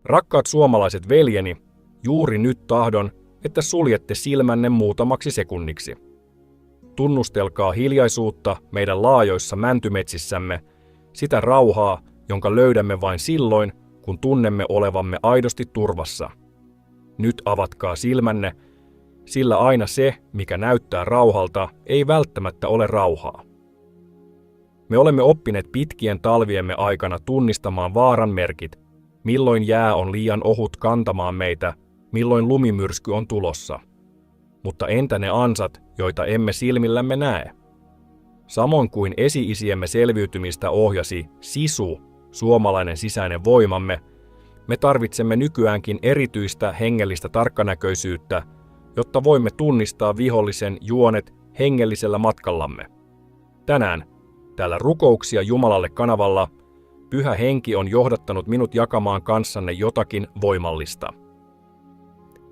Rakkaat suomalaiset veljeni, juuri nyt tahdon, että suljette silmänne muutamaksi sekunniksi. Tunnustelkaa hiljaisuutta meidän laajoissa mäntymetsissämme, sitä rauhaa, jonka löydämme vain silloin, kun tunnemme olevamme aidosti turvassa. Nyt avatkaa silmänne, sillä aina se, mikä näyttää rauhalta, ei välttämättä ole rauhaa. Me olemme oppineet pitkien talviemme aikana tunnistamaan vaaran merkit, milloin jää on liian ohut kantamaan meitä, milloin lumimyrsky on tulossa. Mutta entä ne ansat, joita emme silmillämme näe? Samoin kuin esi-isiemme selviytymistä ohjasi sisu, suomalainen sisäinen voimamme, me tarvitsemme nykyäänkin erityistä hengellistä tarkkanäköisyyttä, jotta voimme tunnistaa vihollisen juonet hengellisellä matkallamme. Tänään, täällä Rukouksia Jumalalle -kanavalla, Pyhä Henki on johdattanut minut jakamaan kanssanne jotakin voimallista.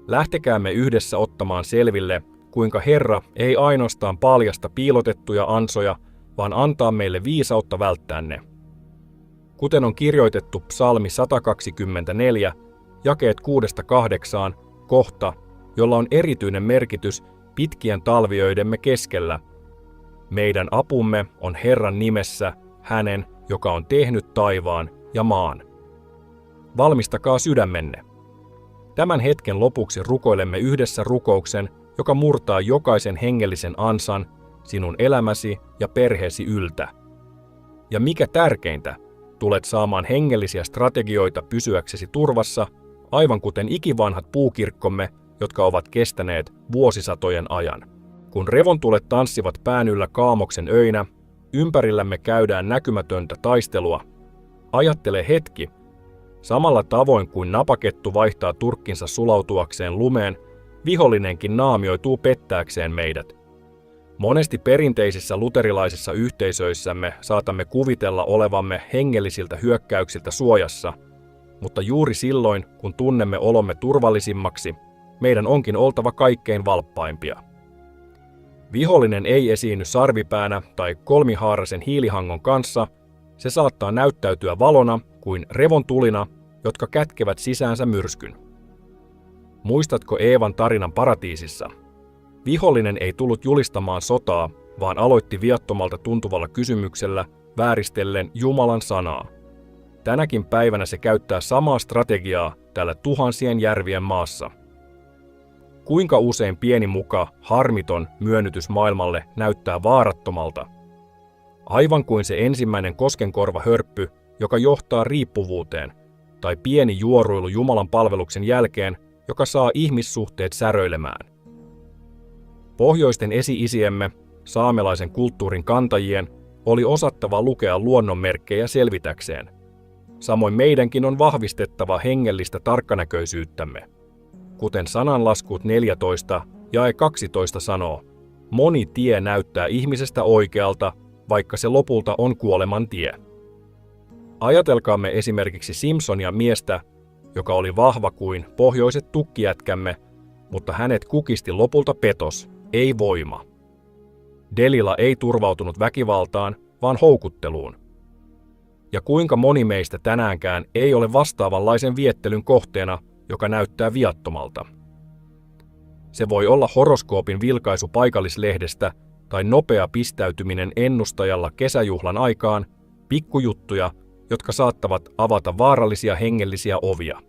Lähtekäämme yhdessä ottamaan selville, kuinka Herra ei ainoastaan paljasta piilotettuja ansoja, vaan antaa meille viisautta välttää ne. Kuten on kirjoitettu Psalmi 124, jakeet 6-8, kohta, jolla on erityinen merkitys pitkien talvioidemme keskellä. Meidän apumme on Herran nimessä, hänen, joka on tehnyt taivaan ja maan. Valmistakaa sydämenne. Tämän hetken lopuksi rukoilemme yhdessä rukouksen, joka murtaa jokaisen hengellisen ansan sinun elämäsi ja perheesi yltä. Ja mikä tärkeintä, tulet saamaan hengellisiä strategioita pysyäksesi turvassa, aivan kuten ikivanhat puukirkkomme, jotka ovat kestäneet vuosisatojen ajan. Kun revontulet tanssivat pään yllä Kaamoksen öinä, ympärillämme käydään näkymätöntä taistelua. Ajattele hetki. Samalla tavoin kuin napakettu vaihtaa turkkinsa sulautuakseen lumeen, vihollinenkin naamioituu pettääkseen meidät. Monesti perinteisissä luterilaisissa yhteisöissämme saatamme kuvitella olevamme hengellisiltä hyökkäyksiltä suojassa, mutta juuri silloin, kun tunnemme olomme turvallisimmaksi, meidän onkin oltava kaikkein valppaimpia. Vihollinen ei esiinny sarvipäänä tai kolmihaaraisen hiilihangon kanssa, se saattaa näyttäytyä valona kuin revontulina, jotka kätkevät sisäänsä myrskyn. Muistatko Eevan tarinan paratiisissa? Vihollinen ei tullut julistamaan sotaa, vaan aloitti viattomalta tuntuvalla kysymyksellä, vääristellen Jumalan sanaa. Tänäkin päivänä se käyttää samaa strategiaa täällä tuhansien järvien maassa. Kuinka usein pieni muka, harmiton myönnytys maailmalle näyttää vaarattomalta? Aivan kuin se ensimmäinen koskenkorvahörppy, joka johtaa riippuvuuteen, tai pieni juoruilu Jumalan palveluksen jälkeen, joka saa ihmissuhteet säröilemään. Pohjoisten esi-isiemme, saamelaisen kulttuurin kantajien, oli osattava lukea luonnonmerkkejä selvitäkseen. Samoin meidänkin on vahvistettava hengellistä tarkkanäköisyyttämme. Kuten sananlaskut 14 jae 12 sanoo, moni tie näyttää ihmisestä oikealta, vaikka se lopulta on kuoleman tie. Ajatelkaamme esimerkiksi Simpsonia miestä, joka oli vahva kuin pohjoiset tukkijätkämme, mutta hänet kukisti lopulta petos, ei voima. Delila ei turvautunut väkivaltaan, vaan houkutteluun. Ja kuinka moni meistä tänäänkään ei ole vastaavanlaisen viettelyn kohteena, joka näyttää viattomalta. Se voi olla horoskoopin vilkaisu paikallislehdestä tai nopea pistäytyminen ennustajalla kesäjuhlan aikaan, pikkujuttuja, jotka saattavat avata vaarallisia hengellisiä ovia.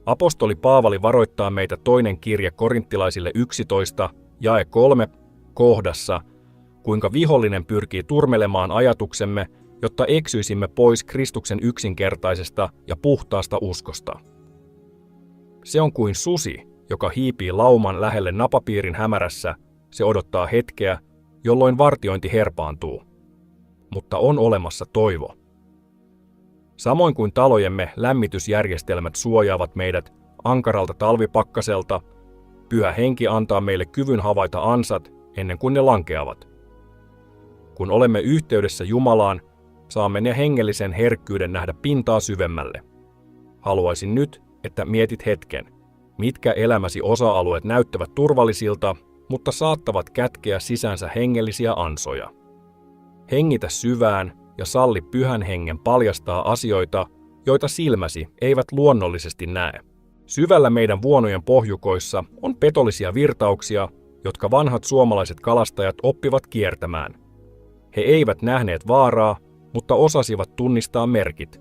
Apostoli Paavali varoittaa meitä toinen kirje korinttilaisille 11, jae 3, kohdassa, kuinka vihollinen pyrkii turmelemaan ajatuksemme, jotta eksyisimme pois Kristuksen yksinkertaisesta ja puhtaasta uskosta. Se on kuin susi, joka hiipii lauman lähelle napapiirin hämärässä, se odottaa hetkeä, jolloin vartiointi herpaantuu. Mutta on olemassa toivo. Samoin kuin talojemme lämmitysjärjestelmät suojaavat meidät ankaralta talvipakkaselta, Pyhä Henki antaa meille kyvyn havaita ansat ennen kuin ne lankeavat. Kun olemme yhteydessä Jumalaan, saamme ne hengellisen herkkyyden nähdä pintaa syvemmälle. Haluaisin nyt, että mietit hetken, mitkä elämäsi osa-alueet näyttävät turvallisilta, mutta saattavat kätkeä sisäänsä hengellisiä ansoja. Hengitä syvään ja salli Pyhän Hengen paljastaa asioita, joita silmäsi eivät luonnollisesti näe. Syvällä meidän vuonojen pohjukoissa on petollisia virtauksia, jotka vanhat suomalaiset kalastajat oppivat kiertämään. He eivät nähneet vaaraa, mutta osasivat tunnistaa merkit.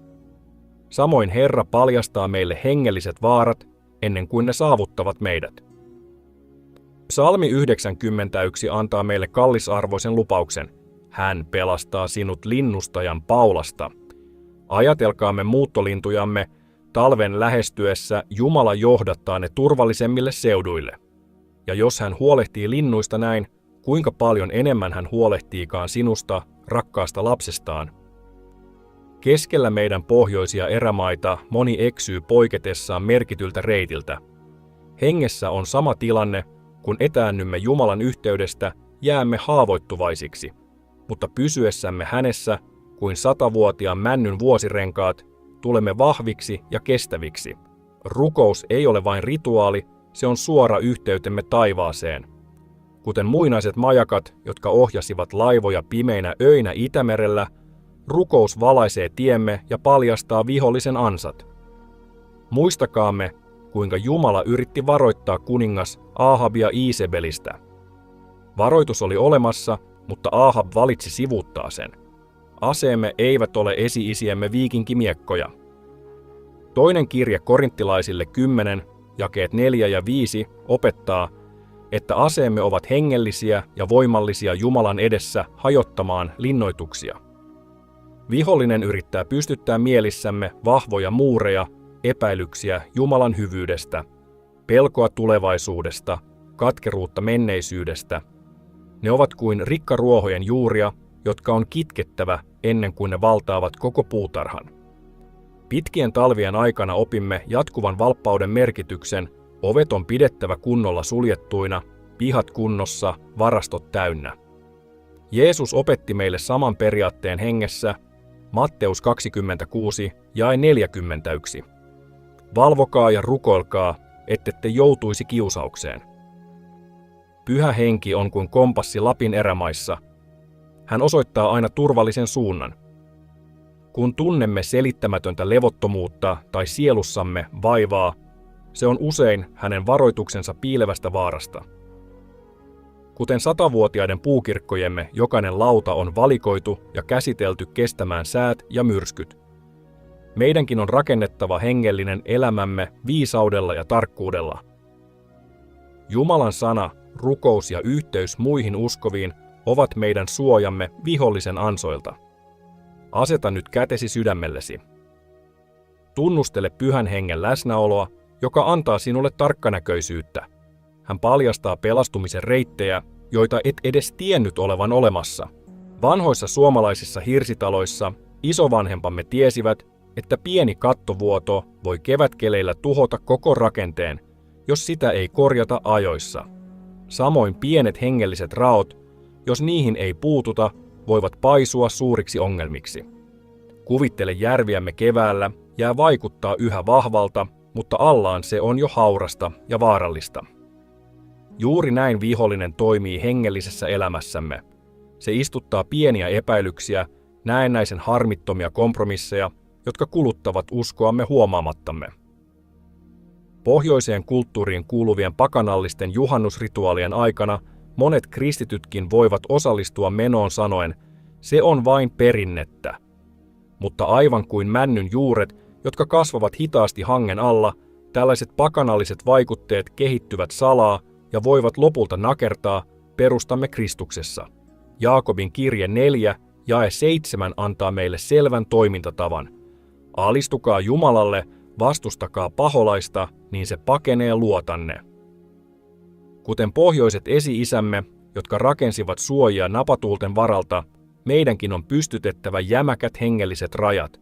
Samoin Herra paljastaa meille hengelliset vaarat ennen kuin ne saavuttavat meidät. Psalmi 91 antaa meille kallisarvoisen lupauksen. Hän pelastaa sinut linnustajan paulasta. Ajatelkaamme muuttolintujamme, talven lähestyessä Jumala johdattaa ne turvallisemmille seuduille. Ja jos hän huolehtii linnuista näin, kuinka paljon enemmän hän huolehtiikaan sinusta, rakkaasta lapsestaan. Keskellä meidän pohjoisia erämaita moni eksyy poiketessaan merkityltä reitiltä. Hengessä on sama tilanne, kun etäännymme Jumalan yhteydestä, jäämme haavoittuvaisiksi, mutta pysyessämme hänessä kuin 100-vuotiaan männyn vuosirenkaat, tulemme vahviksi ja kestäviksi. Rukous ei ole vain rituaali, se on suora yhteytemme taivaaseen. Kuten muinaiset majakat, jotka ohjasivat laivoja pimeinä öinä Itämerellä, rukous valaisee tiemme ja paljastaa vihollisen ansat. Muistakaamme, kuinka Jumala yritti varoittaa kuningas Ahabia Iisebelistä. Varoitus oli olemassa, mutta Ahab valitsi sivuuttaa sen. Aseemme eivät ole esi-isiemme viikinkimiekkoja. Toinen kirje korinttilaisille 10, jakeet 4 ja 5 opettaa, että aseemme ovat hengellisiä ja voimallisia Jumalan edessä hajottamaan linnoituksia. Vihollinen yrittää pystyttää mielissämme vahvoja muureja, epäilyksiä Jumalan hyvyydestä, pelkoa tulevaisuudesta, katkeruutta menneisyydestä. Ne ovat kuin rikkaruohojen juuria, jotka on kitkettävä ennen kuin ne valtaavat koko puutarhan. Pitkien talvien aikana opimme jatkuvan valppauden merkityksen, ovet on pidettävä kunnolla suljettuina, pihat kunnossa, varastot täynnä. Jeesus opetti meille saman periaatteen hengessä, Matteus 26, jae 41. Valvokaa ja rukoilkaa, ettette joutuisi kiusaukseen. Pyhä henki on kuin kompassi Lapin erämaissa. Hän osoittaa aina turvallisen suunnan. Kun tunnemme selittämätöntä levottomuutta tai sielussamme vaivaa, se on usein hänen varoituksensa piilevästä vaarasta. Kuten 100-vuotiaiden puukirkkojemme jokainen lauta on valikoitu ja käsitelty kestämään säät ja myrskyt. Meidänkin on rakennettava hengellinen elämämme viisaudella ja tarkkuudella. Jumalan sana, rukous ja yhteys muihin uskoviin ovat meidän suojamme vihollisen ansoilta. Aseta nyt kätesi sydämellesi. Tunnustele Pyhän Hengen läsnäoloa, joka antaa sinulle tarkkanäköisyyttä. Hän paljastaa pelastumisen reittejä, joita et edes tiennyt olevan olemassa. Vanhoissa suomalaisissa hirsitaloissa isovanhempamme tiesivät, että pieni kattovuoto voi kevätkeleillä tuhota koko rakenteen, jos sitä ei korjata ajoissa. Samoin pienet hengelliset raot, jos niihin ei puututa, voivat paisua suuriksi ongelmiksi. Kuvittele järviämme keväällä, jää vaikuttaa yhä vahvalta, mutta allaan se on jo haurasta ja vaarallista. Juuri näin vihollinen toimii hengellisessä elämässämme. Se istuttaa pieniä epäilyksiä, näennäisen harmittomia kompromisseja, jotka kuluttavat uskoamme huomaamattamme. Pohjoiseen kulttuuriin kuuluvien pakanallisten juhannusrituaalien aikana monet kristitytkin voivat osallistua menoon sanoen, se on vain perinnettä. Mutta aivan kuin männyn juuret, jotka kasvavat hitaasti hangen alla, tällaiset pakanalliset vaikutteet kehittyvät salaa ja voivat lopulta nakertaa perustamme Kristuksessa. Jaakobin kirje 4, jae 7 antaa meille selvän toimintatavan. Alistukaa Jumalalle, vastustakaa paholaista, niin se pakenee luotanne. Kuten pohjoiset esi-isämme, jotka rakensivat suojia napatuulten varalta, meidänkin on pystytettävä jämäkät hengelliset rajat.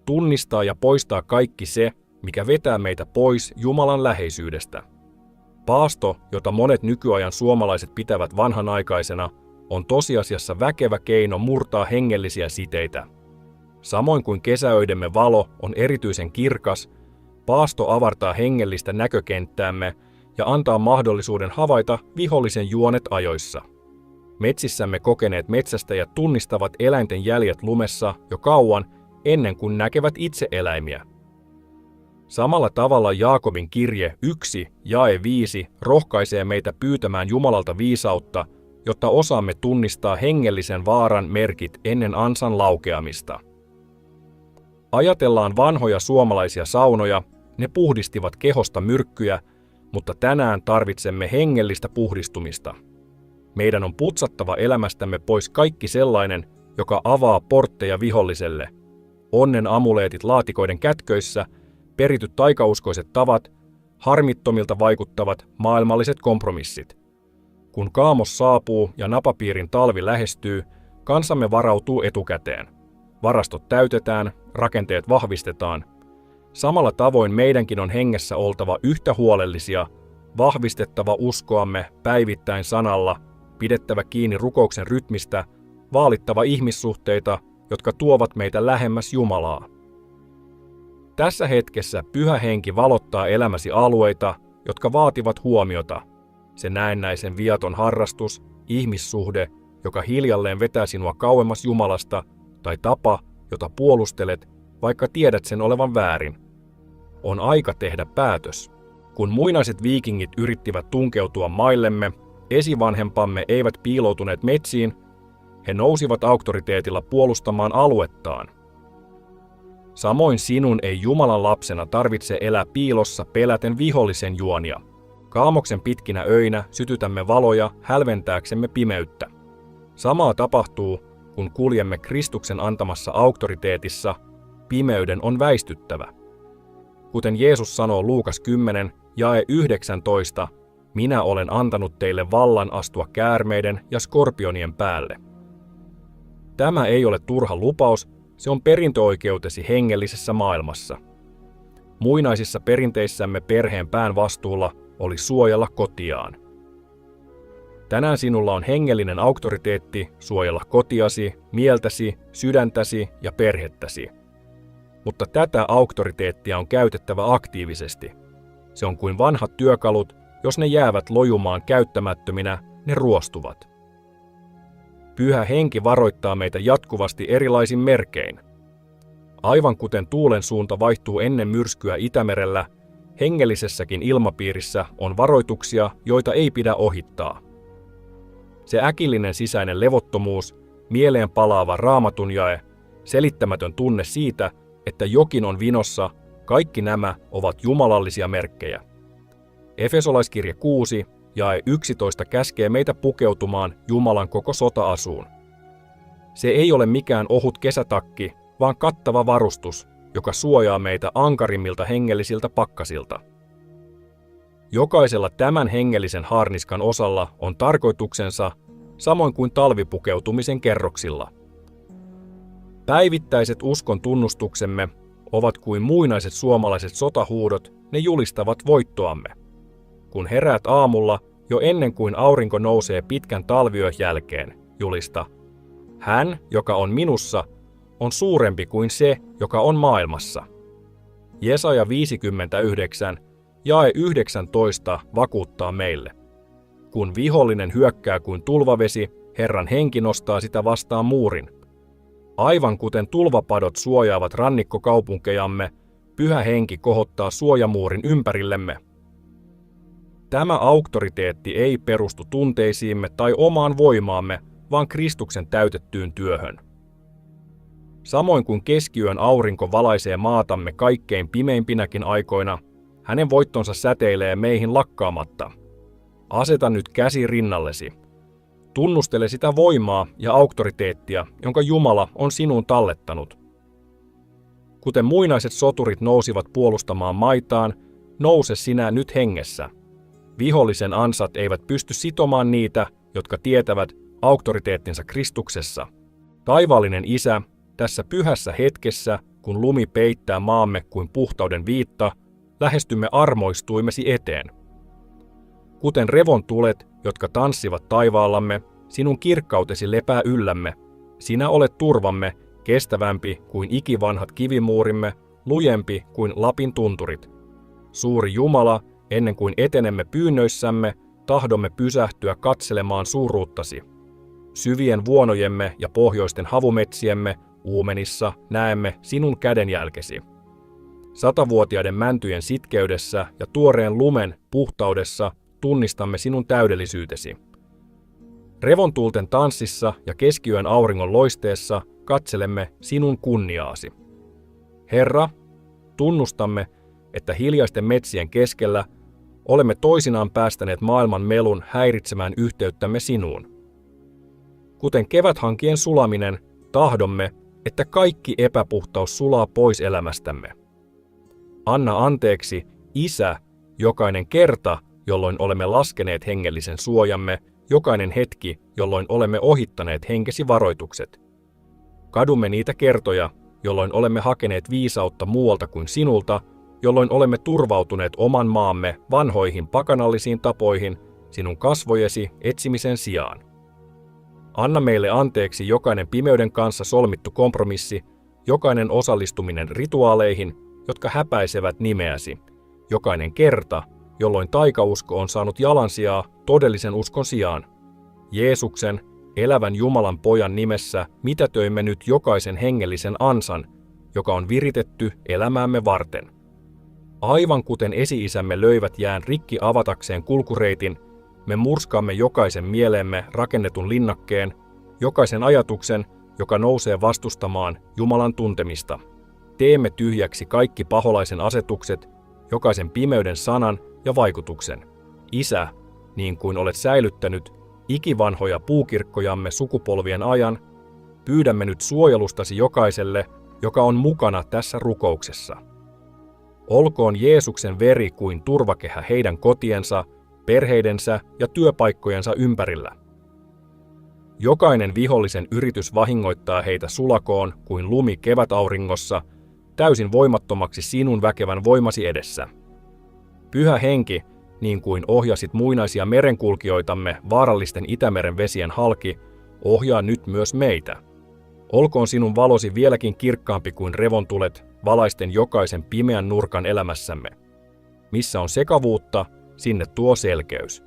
Tunnistaa ja poistaa kaikki se, mikä vetää meitä pois Jumalan läheisyydestä. Paasto, jota monet nykyajan suomalaiset pitävät vanhanaikaisena, on tosiasiassa väkevä keino murtaa hengellisiä siteitä. Samoin kuin kesäöidemme valo on erityisen kirkas, paasto avartaa hengellistä näkökenttäämme ja antaa mahdollisuuden havaita vihollisen juonet ajoissa. Metsissämme kokeneet metsästäjät tunnistavat eläinten jäljet lumessa jo kauan ennen kuin näkevät itse eläimiä. Samalla tavalla Jaakobin kirje 1 jae 5 rohkaisee meitä pyytämään Jumalalta viisautta, jotta osaamme tunnistaa hengellisen vaaran merkit ennen ansan laukeamista. Ajatellaan vanhoja suomalaisia saunoja, ne puhdistivat kehosta myrkkyjä, mutta tänään tarvitsemme hengellistä puhdistumista. Meidän on putsattava elämästämme pois kaikki sellainen, joka avaa portteja viholliselle. Onnen amuleetit laatikoiden kätköissä, perityt taikauskoiset tavat, harmittomilta vaikuttavat maailmalliset kompromissit. Kun kaamos saapuu ja napapiirin talvi lähestyy, kansamme varautuu etukäteen. Varastot täytetään, rakenteet vahvistetaan. Samalla tavoin meidänkin on hengessä oltava yhtä huolellisia, vahvistettava uskoamme päivittäin sanalla, pidettävä kiinni rukouksen rytmistä, vaalittava ihmissuhteita, jotka tuovat meitä lähemmäs Jumalaa. Tässä hetkessä Pyhä Henki valottaa elämäsi alueita, jotka vaativat huomiota. Se näennäisen viaton harrastus, ihmissuhde, joka hiljalleen vetää sinua kauemmas Jumalasta, tai tapa, jota puolustelet, vaikka tiedät sen olevan väärin. On aika tehdä päätös. Kun muinaiset viikingit yrittivät tunkeutua maillemme, esivanhempamme eivät piiloutuneet metsiin, he nousivat auktoriteetilla puolustamaan aluettaan. Samoin sinun ei Jumalan lapsena tarvitse elää piilossa peläten vihollisen juonia. Kaamoksen pitkinä öinä sytytämme valoja hälventääksemme pimeyttä. Samaa tapahtuu, kun kuljemme Kristuksen antamassa auktoriteetissa, pimeyden on väistyttävä. Kuten Jeesus sanoo Luukas 10, jae 19, minä olen antanut teille vallan astua käärmeiden ja skorpionien päälle. Tämä ei ole turha lupaus, se on perintöoikeutesi hengellisessä maailmassa. Muinaisissa perinteissämme perheen pään vastuulla oli suojella kotiaan. Tänään sinulla on hengellinen auktoriteetti suojella kotiasi, mieltäsi, sydäntäsi ja perhettäsi. Mutta tätä auktoriteettia on käytettävä aktiivisesti. Se on kuin vanhat työkalut, jos ne jäävät lojumaan käyttämättöminä, ne ruostuvat. Pyhä Henki varoittaa meitä jatkuvasti erilaisin merkein. Aivan kuten tuulen suunta vaihtuu ennen myrskyä Itämerellä, hengellisessäkin ilmapiirissä on varoituksia, joita ei pidä ohittaa. Se äkillinen sisäinen levottomuus, mieleen palaava raamatun jae, selittämätön tunne siitä, että jokin on vinossa, kaikki nämä ovat jumalallisia merkkejä. Efesolaiskirje 6, jae 11 käskee meitä pukeutumaan Jumalan koko sota-asuun. Se ei ole mikään ohut kesätakki, vaan kattava varustus, joka suojaa meitä ankarimmilta hengellisiltä pakkasilta. Jokaisella tämän hengellisen haarniskan osalla on tarkoituksensa, samoin kuin talvipukeutumisen kerroksilla. Päivittäiset uskon tunnustuksemme ovat kuin muinaiset suomalaiset sotahuudot, ne julistavat voittoamme. Kun heräät aamulla, jo ennen kuin aurinko nousee pitkän talviyön jälkeen, julista: hän, joka on minussa, on suurempi kuin se, joka on maailmassa. Jesaja 59, jae 19 vakuuttaa meille. Kun vihollinen hyökkää kuin tulvavesi, Herran henki nostaa sitä vastaan muurin. Aivan kuten tulvapadot suojaavat rannikkokaupunkejamme, Pyhä Henki kohottaa suojamuurin ympärillemme. Tämä auktoriteetti ei perustu tunteisiimme tai omaan voimaamme, vaan Kristuksen täytettyyn työhön. Samoin kuin keskiyön aurinko valaisee maatamme kaikkein pimeimpinäkin aikoina, hänen voittonsa säteilee meihin lakkaamatta. Aseta nyt käsi rinnallesi. Tunnustele sitä voimaa ja auktoriteettia, jonka Jumala on sinuun tallettanut. Kuten muinaiset soturit nousivat puolustamaan maitaan, nouse sinä nyt hengessä. Vihollisen ansat eivät pysty sitomaan niitä, jotka tietävät auktoriteettinsa Kristuksessa. Taivaallinen Isä, tässä pyhässä hetkessä, kun lumi peittää maamme kuin puhtauden viitta, lähestymme armoistuimesi eteen. Kuten revontulet, jotka tanssivat taivaallamme, sinun kirkkautesi lepää yllämme. Sinä olet turvamme, kestävämpi kuin ikivanhat kivimuurimme, lujempi kuin Lapin tunturit. Suuri Jumala, ennen kuin etenemme pyynnöissämme, tahdomme pysähtyä katselemaan suuruuttasi. Syvien vuonojemme ja pohjoisten havumetsiemme, uumenissa näemme sinun kädenjälkesi. 100-vuotiaiden mäntyjen sitkeydessä ja tuoreen lumen puhtaudessa tunnistamme sinun täydellisyytesi. Revontuulten tanssissa ja keskiyön auringon loisteessa katselemme sinun kunniaasi. Herra, tunnustamme, että hiljaisten metsien keskellä olemme toisinaan päästäneet maailman melun häiritsemään yhteyttämme sinuun. Kuten keväthankien sulaminen, tahdomme, että kaikki epäpuhtaus sulaa pois elämästämme. Anna anteeksi, Isä, jokainen kerta, jolloin olemme laskeneet hengellisen suojamme, jokainen hetki, jolloin olemme ohittaneet henkesi varoitukset. Kadumme niitä kertoja, jolloin olemme hakeneet viisautta muualta kuin sinulta, jolloin olemme turvautuneet oman maamme vanhoihin pakanallisiin tapoihin sinun kasvojesi etsimisen sijaan. Anna meille anteeksi jokainen pimeyden kanssa solmittu kompromissi, jokainen osallistuminen rituaaleihin, jotka häpäisevät nimeäsi, jokainen kerta, jolloin taikausko on saanut jalansijaa todellisen uskon sijaan. Jeesuksen, elävän Jumalan pojan nimessä mitätöimme nyt jokaisen hengellisen ansan, joka on viritetty elämäämme varten. Aivan kuten esi-isämme löivät jään rikki avatakseen kulkureitin, me murskaamme jokaisen mieleemme rakennetun linnakkeen, jokaisen ajatuksen, joka nousee vastustamaan Jumalan tuntemista. Teemme tyhjäksi kaikki paholaisen asetukset, jokaisen pimeyden sanan ja vaikutuksen. Isä, niin kuin olet säilyttänyt ikivanhoja puukirkkojamme sukupolvien ajan, pyydämme nyt suojelustasi jokaiselle, joka on mukana tässä rukouksessa. Olkoon Jeesuksen veri kuin turvakehä heidän kotiensa, perheidensä ja työpaikkojensa ympärillä. Jokainen vihollisen yritys vahingoittaa heitä sulakoon kuin lumi kevätauringossa, täysin voimattomaksi sinun väkevän voimasi edessä. Pyhä Henki, niin kuin ohjasit muinaisia merenkulkijoitamme vaarallisten Itämeren vesien halki, ohjaa nyt myös meitä. Olkoon sinun valosi vieläkin kirkkaampi kuin revontulet, valaisten jokaisen pimeän nurkan elämässämme. Missä on sekavuutta, sinne tuo selkeys.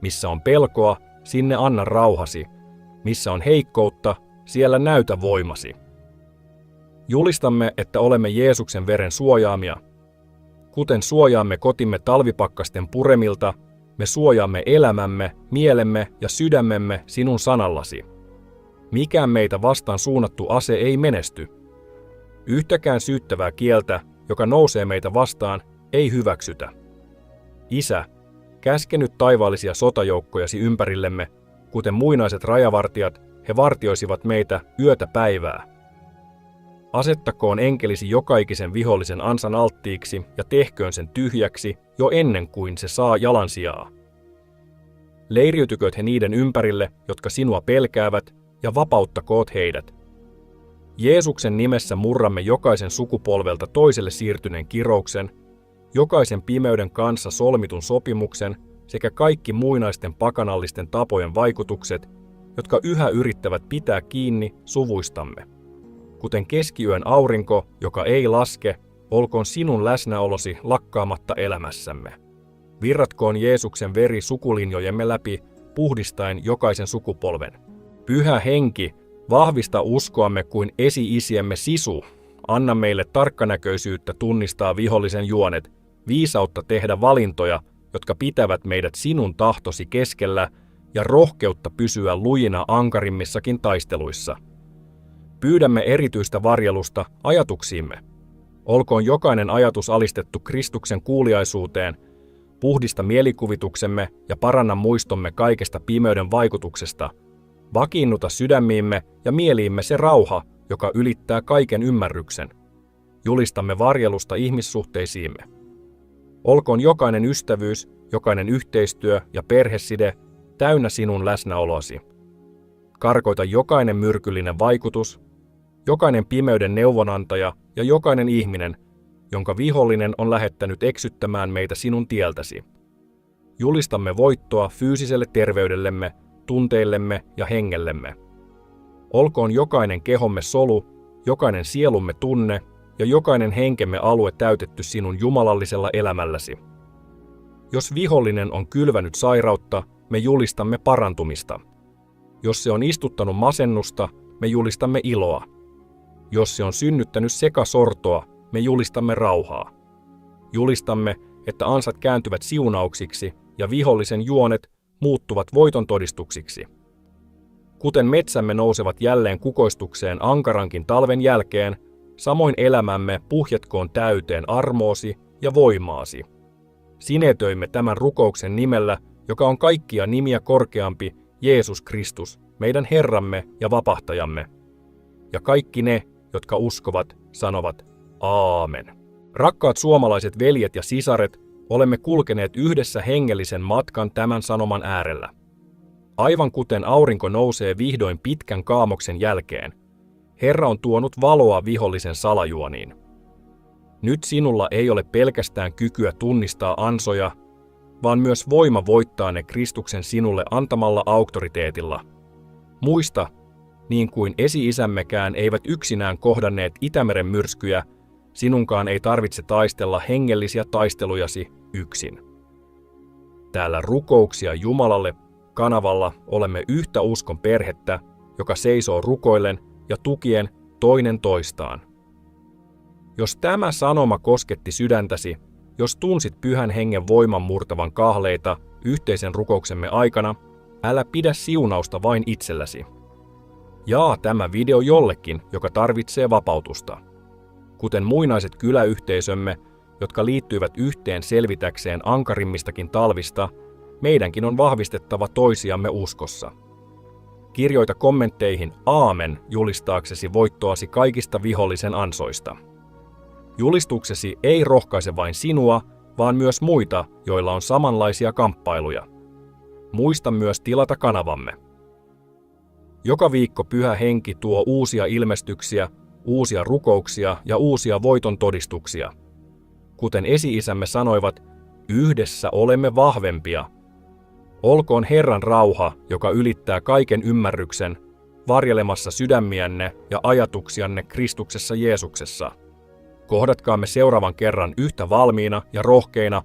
Missä on pelkoa, sinne anna rauhasi. Missä on heikkoutta, siellä näytä voimasi. Julistamme, että olemme Jeesuksen veren suojaamia. Kuten suojaamme kotimme talvipakkasten puremilta, me suojaamme elämämme, mielemme ja sydämemme sinun sanallasi. Mikään meitä vastaan suunnattu ase ei menesty. Yhtäkään syyttävää kieltä, joka nousee meitä vastaan, ei hyväksytä. Isä, käske nyt taivaallisia sotajoukkojasi ympärillemme, kuten muinaiset rajavartijat, he vartioisivat meitä yötä päivää. Asettakoon enkelisi jokaikisen vihollisen ansan alttiiksi ja tehköön sen tyhjäksi jo ennen kuin se saa jalansijaa. Leiriytykööt he niiden ympärille, jotka sinua pelkäävät, ja vapauttakoot heidät. Jeesuksen nimessä murramme jokaisen sukupolvelta toiselle siirtyneen kirouksen, jokaisen pimeyden kanssa solmitun sopimuksen sekä kaikki muinaisten pakanallisten tapojen vaikutukset, jotka yhä yrittävät pitää kiinni suvuistamme. Kuten keskiyön aurinko, joka ei laske, olkoon sinun läsnäolosi lakkaamatta elämässämme. Virratkoon Jeesuksen veri sukulinjojemme läpi, puhdistaen jokaisen sukupolven. Pyhä Henki, vahvista uskoamme kuin esi-isiemme sisu. Anna meille tarkkanäköisyyttä tunnistaa vihollisen juonet, viisautta tehdä valintoja, jotka pitävät meidät sinun tahtosi keskellä, ja rohkeutta pysyä lujina ankarimmissakin taisteluissa. Pyydämme erityistä varjelusta ajatuksiimme. Olkoon jokainen ajatus alistettu Kristuksen kuuliaisuuteen, puhdista mielikuvituksemme ja paranna muistomme kaikesta pimeyden vaikutuksesta. Vakiinnuta sydämiimme ja mieliimme se rauha, joka ylittää kaiken ymmärryksen. Julistamme varjelusta ihmissuhteisiimme. Olkoon jokainen ystävyys, jokainen yhteistyö ja perheside täynnä sinun läsnäolosi. Karkoita jokainen myrkyllinen vaikutus, jokainen pimeyden neuvonantaja ja jokainen ihminen, jonka vihollinen on lähettänyt eksyttämään meitä sinun tieltäsi. Julistamme voittoa fyysiselle terveydellemme, tunteillemme ja hengellemme. Olkoon jokainen kehomme solu, jokainen sielumme tunne ja jokainen henkemme alue täytetty sinun jumalallisella elämälläsi. Jos vihollinen on kylvänyt sairautta, me julistamme parantumista. Jos se on istuttanut masennusta, me julistamme iloa. Jos se on synnyttänyt sekasortoa, me julistamme rauhaa. Julistamme, että ansat kääntyvät siunauksiksi ja vihollisen juonet muuttuvat voiton todistuksiksi. Kuten metsämme nousevat jälleen kukoistukseen ankarankin talven jälkeen, samoin elämämme puhjetkoon täyteen armoosi ja voimaasi. Sinetöimme tämän rukouksen nimellä, joka on kaikkia nimiä korkeampi, Jeesus Kristus, meidän Herramme ja Vapahtajamme. Ja kaikki ne, jotka uskovat, sanovat aamen. Rakkaat suomalaiset veljet ja sisaret, olemme kulkeneet yhdessä hengellisen matkan tämän sanoman äärellä. Aivan kuten aurinko nousee vihdoin pitkän kaamoksen jälkeen, Herra on tuonut valoa vihollisen salajuoniin. Nyt sinulla ei ole pelkästään kykyä tunnistaa ansoja, vaan myös voima voittaa ne Kristuksen sinulle antamalla auktoriteetilla. Muista, niin kuin esi-isämmekään eivät yksinään kohdanneet Itämeren myrskyjä, sinunkaan ei tarvitse taistella hengellisiä taistelujasi yksin. Täällä Rukouksia Jumalalle -kanavalla olemme yhtä uskon perhettä, joka seisoo rukoillen ja tukien toinen toistaan. Jos tämä sanoma kosketti sydäntäsi, jos tunsit Pyhän Hengen voiman murtavan kahleita yhteisen rukouksemme aikana, älä pidä siunausta vain itselläsi. Jaa tämä video jollekin, joka tarvitsee vapautusta. Kuten muinaiset kyläyhteisömme, jotka liittyivät yhteen selvitäkseen ankarimmistakin talvista, meidänkin on vahvistettava toisiamme uskossa. Kirjoita kommentteihin aamen julistaaksesi voittoasi kaikista vihollisen ansoista. Julistuksesi ei rohkaise vain sinua, vaan myös muita, joilla on samanlaisia kamppailuja. Muista myös tilata kanavamme. Joka viikko Pyhä Henki tuo uusia ilmestyksiä, uusia rukouksia ja uusia voiton todistuksia. Kuten esi-isämme sanoivat, yhdessä olemme vahvempia. Olkoon Herran rauha, joka ylittää kaiken ymmärryksen, varjelemassa sydämiänne ja ajatuksianne Kristuksessa Jeesuksessa. Kohdatkaamme seuraavan kerran yhtä valmiina ja rohkeina